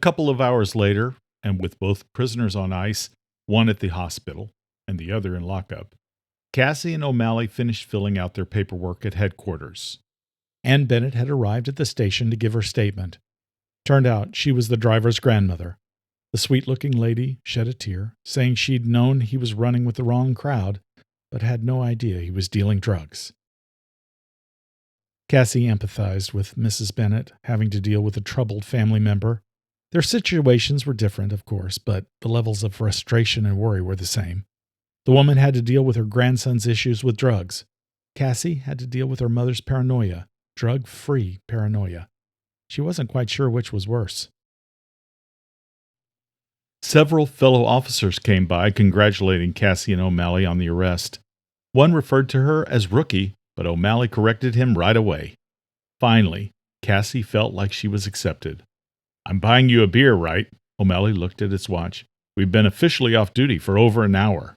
couple of hours later, and with both prisoners on ice, one at the hospital and the other in lockup, Cassie and O'Malley finished filling out their paperwork at headquarters. Ann Bennett had arrived at the station to give her statement. Turned out she was the driver's grandmother. The sweet-looking lady shed a tear, saying she'd known he was running with the wrong crowd, but had no idea he was dealing drugs. Cassie empathized with Mrs. Bennett, having to deal with a troubled family member. Their situations were different, of course, but the levels of frustration and worry were the same. The woman had to deal with her grandson's issues with drugs. Cassie had to deal with her mother's paranoia, drug-free paranoia. She wasn't quite sure which was worse. Several fellow officers came by congratulating Cassie and O'Malley on the arrest. One referred to her as Rookie, but O'Malley corrected him right away. Finally, Cassie felt like she was accepted. "I'm buying you a beer, right?" O'Malley looked at his watch. "We've been officially off duty for over an hour."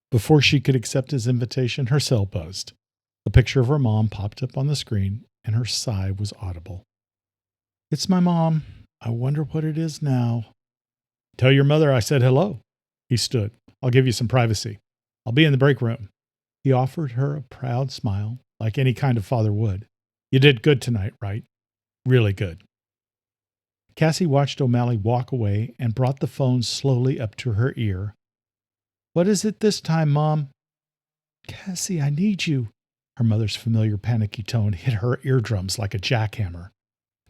Before she could accept his invitation, her cell buzzed. A picture of her mom popped up on the screen, and her sigh was audible. "It's my mom. I wonder what it is now." "Tell your mother I said hello." He stood. "I'll give you some privacy. I'll be in the break room." He offered her a proud smile, like any kind of father would. "You did good tonight, right? Really good." Cassie watched O'Malley walk away and brought the phone slowly up to her ear. "What is it this time, Mom?" "Cassie, I need you." Her mother's familiar panicky tone hit her eardrums like a jackhammer.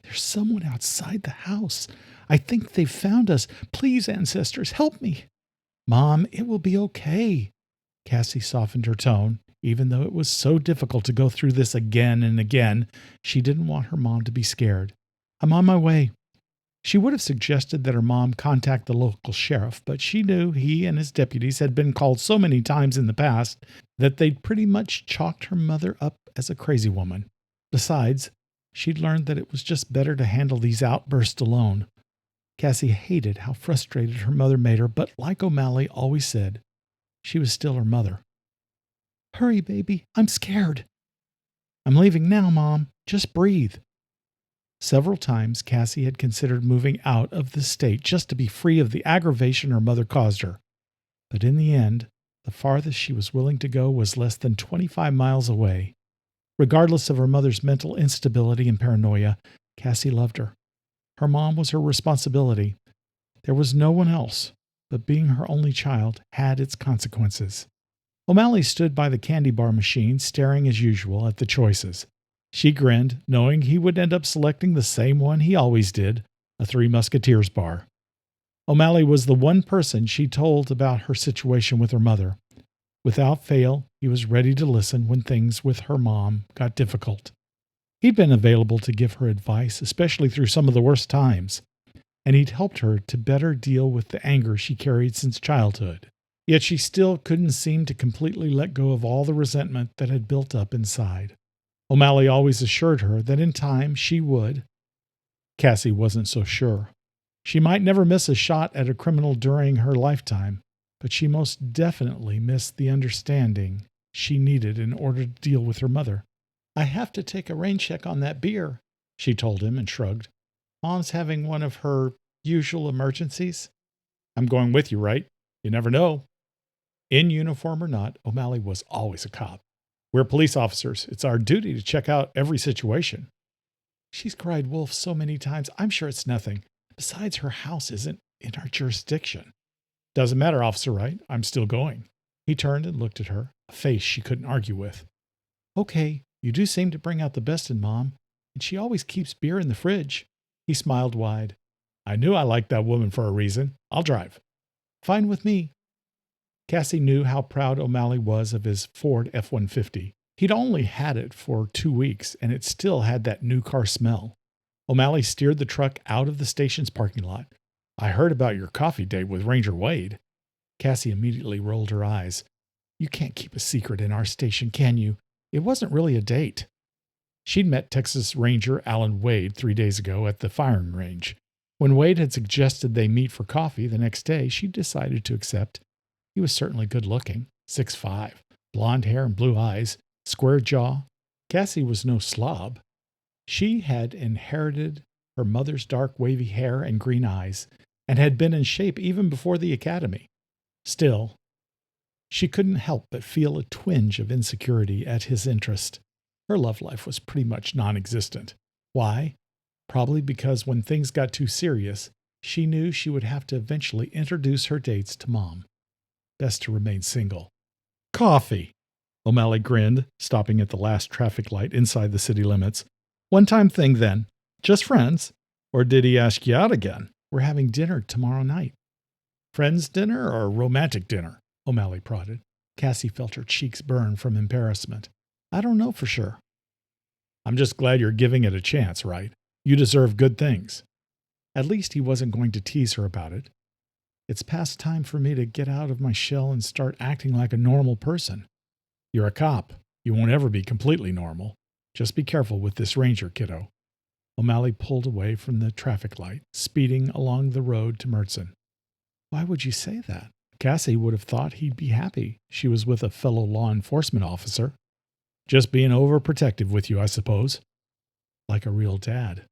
"There's someone outside the house. I think they've found us. Please, ancestors, help me." "Mom, it will be okay." Cassie softened her tone. Even though it was so difficult to go through this again and again, she didn't want her mom to be scared. "I'm on my way." She would have suggested that her mom contact the local sheriff, but she knew he and his deputies had been called so many times in the past that they'd pretty much chalked her mother up as a crazy woman. Besides, she'd learned that it was just better to handle these outbursts alone. Cassie hated how frustrated her mother made her, but like O'Malley always said, she was still her mother. "Hurry, baby. I'm scared." "I'm leaving now, Mom. Just breathe." Several times Cassie had considered moving out of the state just to be free of the aggravation her mother caused her. But in the end, the farthest she was willing to go was less than 25 miles away. Regardless of her mother's mental instability and paranoia, Cassie loved her. Her mom was her responsibility. There was no one else, but being her only child had its consequences. O'Malley stood by the candy bar machine, staring as usual at the choices. She grinned, knowing he would end up selecting the same one he always did, a Three Musketeers bar. O'Malley was the one person she told about her situation with her mother. Without fail, he was ready to listen when things with her mom got difficult. He'd been available to give her advice, especially through some of the worst times, and he'd helped her to better deal with the anger she carried since childhood. Yet she still couldn't seem to completely let go of all the resentment that had built up inside. O'Malley always assured her that in time she would. Cassie wasn't so sure. She might never miss a shot at a criminal during her lifetime, but she most definitely missed the understanding she needed in order to deal with her mother. "I have to take a rain check on that beer," she told him and shrugged. "Mom's having one of her usual emergencies." "I'm going with you, right? You never know." In uniform or not, O'Malley was always a cop. "We're police officers. It's our duty to check out every situation." "She's cried wolf so many times, I'm sure it's nothing. Besides, her house isn't in our jurisdiction." "Doesn't matter, Officer Wright. I'm still going." He turned and looked at her, a face she couldn't argue with. "Okay, you do seem to bring out the best in Mom, and she always keeps beer in the fridge." He smiled wide. "I knew I liked that woman for a reason. I'll drive." "Fine with me." Cassie knew how proud O'Malley was of his Ford F-150. He'd only had it for 2 weeks, and it still had that new car smell. O'Malley steered the truck out of the station's parking lot. "I heard about your coffee date with Ranger Wade." Cassie immediately rolled her eyes. "You can't keep a secret in our station, can you? It wasn't really a date." She'd met Texas Ranger Alan Wade 3 days ago at the firing range. When Wade had suggested they meet for coffee the next day, she decided to accept. He was certainly good looking, 6'5", blonde hair and blue eyes, square jaw. Cassie was no slob. She had inherited her mother's dark wavy hair and green eyes, and had been in shape even before the academy. Still, she couldn't help but feel a twinge of insecurity at his interest. Her love life was pretty much non-existent. Why? Probably because when things got too serious, she knew she would have to eventually introduce her dates to Mom. Best to remain single. Coffee! O'Malley grinned, stopping at the last traffic light inside the city limits. One-time thing then. Just friends? Or did he ask you out again? We're having dinner tomorrow night. Friends dinner or romantic dinner? O'Malley prodded. Cassie felt her cheeks burn from embarrassment. I don't know for sure. I'm just glad you're giving it a chance, right? You deserve good things. At least he wasn't going to tease her about it. It's past time for me to get out of my shell and start acting like a normal person. You're a cop. You won't ever be completely normal. Just be careful with this ranger, kiddo. O'Malley pulled away from the traffic light, speeding along the road to Murchison. Why would you say that? Cassie would have thought he'd be happy she was with a fellow law enforcement officer. Just being overprotective with you, I suppose. Like a real dad.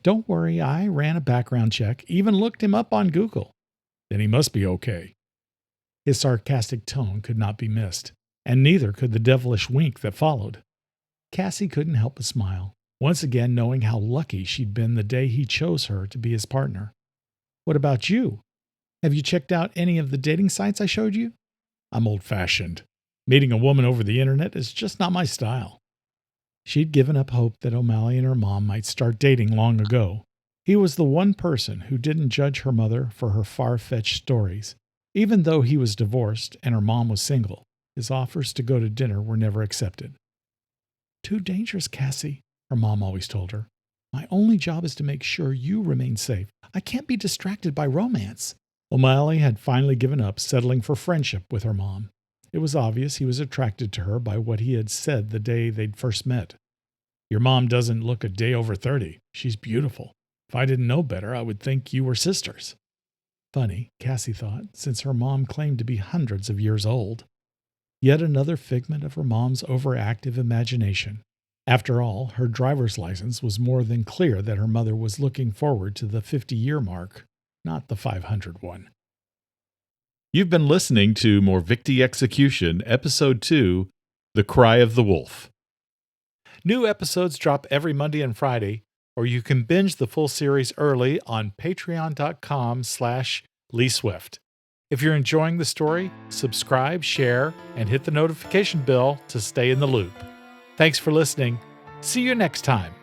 Don't worry, I ran a background check, even looked him up on Google. Then he must be okay. His sarcastic tone could not be missed, and neither could the devilish wink that followed. Cassie couldn't help but smile, once again knowing how lucky she'd been the day he chose her to be his partner. What about you? Have you checked out any of the dating sites I showed you? I'm old-fashioned. Meeting a woman over the internet is just not my style. She'd given up hope that O'Malley and her mom might start dating long ago. He was the one person who didn't judge her mother for her far-fetched stories. Even though he was divorced and her mom was single, his offers to go to dinner were never accepted. Too dangerous, Cassie, her mom always told her. My only job is to make sure you remain safe. I can't be distracted by romance. O'Malley had finally given up settling for friendship with her mom. It was obvious he was attracted to her by what he had said the day they'd first met. Your mom doesn't look a day over 30. She's beautiful. If I didn't know better, I would think you were sisters. Funny, Cassie thought, since her mom claimed to be hundreds of years old. Yet another figment of her mom's overactive imagination. After all, her driver's license was more than clear that her mother was looking forward to the 50-year mark, not the 500 one. You've been listening to Morvicti Execution, Episode 2, The Cry of the Wolf. New episodes drop every Monday and Friday, or you can binge the full series early on patreon.com/Lee Swift. If you're enjoying the story, subscribe, share, and hit the notification bell to stay in the loop. Thanks for listening. See you next time.